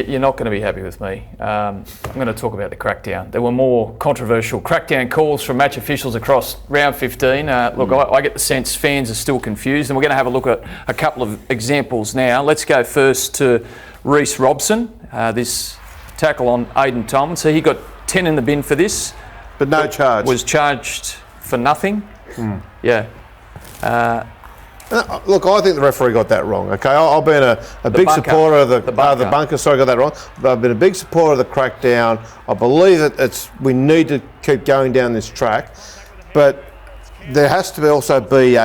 You're not going to be happy with me. I'm going to talk about the crackdown. There were more controversial crackdown calls from match officials across round 15. Look, I get the sense fans are still confused, and we're going to have a look at a couple of examples now. Let's go first to Reece Robson, this tackle on Aidan Tolman. So he got 10 in the bin for this. But no charge. Was charged for nothing. Yeah. Look, I think the referee got that wrong. Okay, I've been a big supporter of the bunker. Sorry, I got that wrong. But I've been a big supporter of the crackdown. I believe that we need to keep going down this track, but there has to also be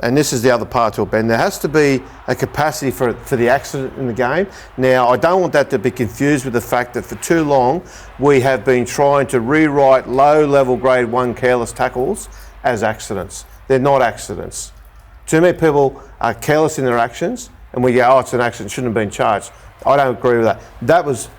and this is the other part to it, Ben. There has to be a capacity for the accident in the game. Now, I don't want that to be confused with the fact that for too long we have been trying to rewrite low-level Grade 1 careless tackles as accidents. They're not accidents. Too many people are careless in their actions, and we go, oh, it's an accident, shouldn't have been charged. I don't agree with that. That was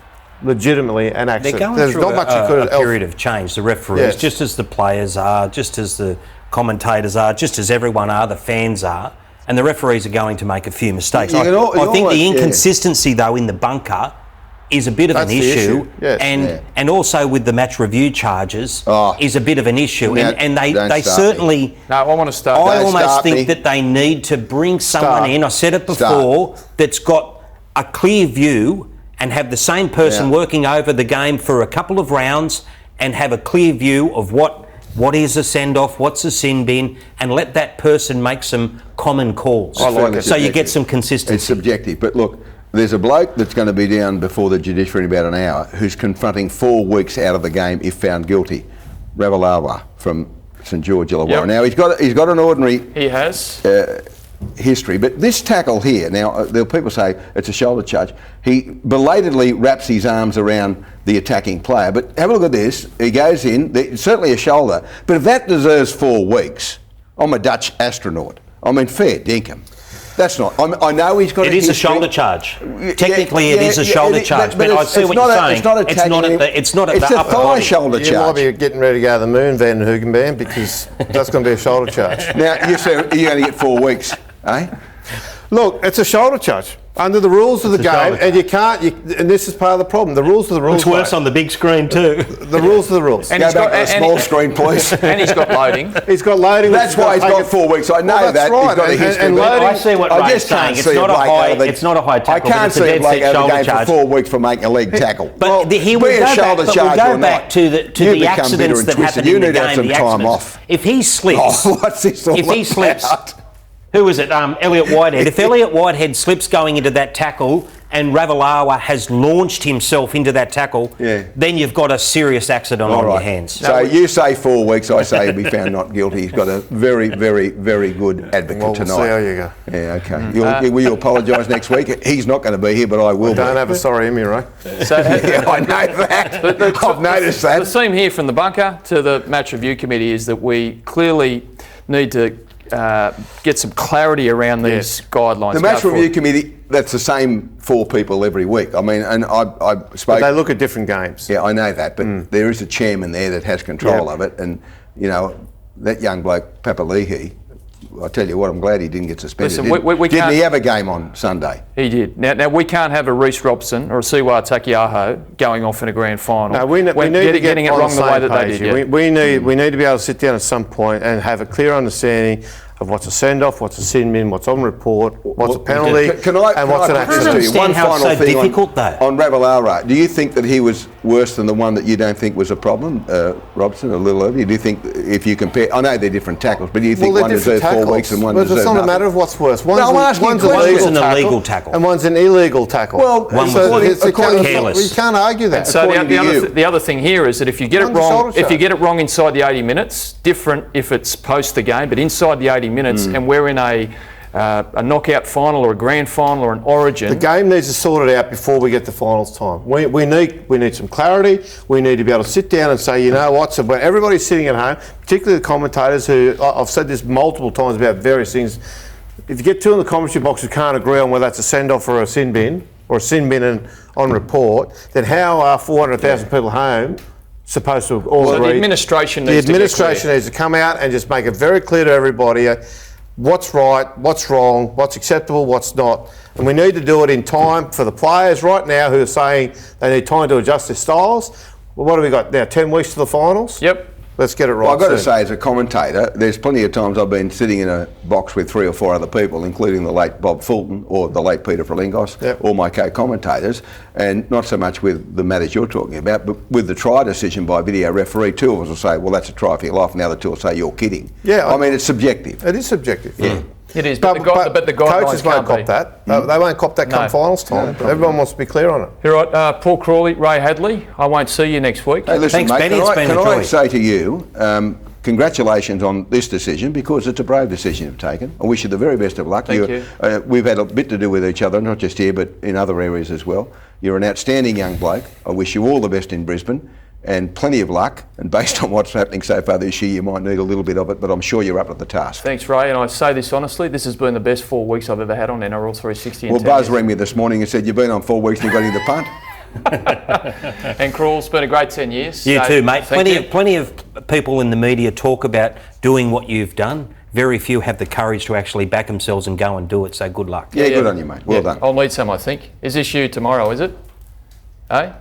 legitimately an accident. They're going through a period of change, the referees, just as the players are, just as the commentators are, just as everyone are, the fans are, and the referees are going to make a few mistakes. I think the inconsistency, though, in the bunker is a bit of an issue, and also with the match review charges is a bit of an issue, and they certainly. No, I want to start. I almost think that they need to bring someone in. I said it before, that's got a clear view and have the same person working over the game for a couple of rounds and have a clear view of what is a send-off, what's a sin bin, and let that person make some common calls. I like it. So you get some consistency. It's subjective, but look. There's a bloke that's going to be down before the judiciary in about an hour who's confronting 4 weeks out of the game if found guilty. Ravalawa from St George Illawarra. Yep. Now he's got an ordinary history, but this tackle here. Now there people say it's a shoulder charge. He belatedly wraps his arms around the attacking player. But have a look at this. He goes in. It's certainly a shoulder, but if that deserves 4 weeks, I'm a Dutch astronaut. I mean, fair dinkum. That's not. I know he's got. It is a shoulder charge. Technically, it is a shoulder charge. But I see what you're saying. It's not at the upper body. It's a thigh shoulder charge. You might be getting ready to go to the moon, Van Hoogenband, because that's going to be a shoulder charge. Now you say you're going to get 4 weeks, eh? Look, it's a shoulder charge under the rules of the game, and you can't. And this is part of the problem. The rules are the rules. It's worse on the big screen too. The rules are the rules. And he's got a small screen, please. And he's got loading. He's got loading. That's why he's got 4 weeks. I know that. Right. He's got a history. And loading, I see what Ray's saying. It's not a high tackle. I can't see a bloke out of the game for 4 weeks for making a leg tackle. But here we go back to the accidents that happen in the game. The accidents. If he slips, who is it? Elliot Whitehead. If Elliot Whitehead slips going into that tackle and Ravalawa has launched himself into that tackle, then you've got a serious accident on your hands. So you say 4 weeks, I say he'll be found not guilty. He's got a very, very, very good advocate tonight. We'll see how you go. Yeah, okay. Will you apologise next week? He's not going to be here, but I will. Don't have a sorry Emmy, right? So, I know that. I've noticed that. The theme here from the bunker to the match review committee is that we clearly need to get some clarity around these guidelines. The match review committee, that's the same 4 people every week. I mean, and I spoke... But they look at different games. Yeah, I know that, but there is a chairman there that has control of it, and, you know, that young bloke, Papali'i, I tell you what, I'm glad he didn't get suspended. Listen, didn't he have a game on Sunday? He did. Now we can't have a Reece Robson or a Siwa Takiaho going off in a grand final. No, we need to get it wrong the way that they did. We need to be able to sit down at some point and have a clear understanding of what's a send-off, what's a sin bin, what's on report, what's a penalty, and what's an accident. One final thing on Ravalawa. Do you think that he was worse than the one that you don't think was a problem, Robson, a little earlier? Do you think if you compare, I know they're different tackles, but do you think one deserves 4 weeks and one deserves nothing? It's not a matter of what's worse. One's an illegal tackle and one's an illegal tackle. Well, you can't argue that. So the other thing here is that if you get it wrong inside the 80 minutes, different if it's post the game, but inside the 80 minutes, and we're in a knockout final or a grand final or an origin. The game needs to sort it out before we get to finals time. We need some clarity. We need to be able to sit down and say, you know what, so when everybody's sitting at home, particularly the commentators who, I've said this multiple times about various things, if you get 2 in the commentary box who can't agree on whether that's a send-off or a sin bin and on report, then how are 400,000 people home supposed to all agree? The administration needs to come out and just make it very clear to everybody. what's right, what's wrong, what's acceptable, what's not. And we need to do it in time for the players right now who are saying they need time to adjust their styles. Well, what have we got now? 10 weeks to the finals? Yep. Let's get it right. Well, I've got to soon. say, as a commentator, there's plenty of times I've been sitting in a box with 3 or 4 other people, including the late Bob Fulton or the late Peter Frelingos, all my co-commentators, and not so much with the matters you're talking about, but with the try decision by video referee. 2 of us will say, well, that's a try for your life, and the other 2 will say, you're kidding. Yeah, I mean, it's subjective. It is subjective. Yeah. It is, but the guidelines coaches won't cop that. They won't cop that come finals time. Everyone wants to be clear on it. All right, Paul Crawley, Ray Hadley, I won't see you next week. Hey, listen, Thanks, mate, Benny. It's been a can joy. I say to you, congratulations on this decision, because it's a brave decision you've taken. I wish you the very best of luck. Thank you. We've had a bit to do with each other, not just here, but in other areas as well. You're an outstanding young bloke. I wish you all the best in Brisbane and plenty of luck. And based on what's happening so far this year, you might need a little bit of it, but I'm sure you're up to the task. Thanks, Ray, and I say this honestly, this has been the best 4 weeks I've ever had on NRL 360. Well, Buzz rang me this morning and said, you've been on 4 weeks and you've got in the punt. And Crawl, it's been a great 10 years. You too, mate. Thank Plenty of people in the media talk about doing what you've done. Very few have the courage to actually back themselves and go and do it, so good luck. Yeah, good on you, mate. Well done. I'll need some, I think. Is this you tomorrow, is it? Eh?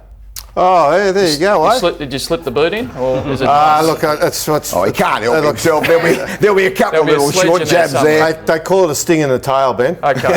Oh, yeah, there you go, eh? Did you slip the boot in? Or is it Look, it's Oh, he can't help himself. There'll be a couple of There'll be a little sledge short in there jabs there. they call it a sting in the tail, Ben. Okay.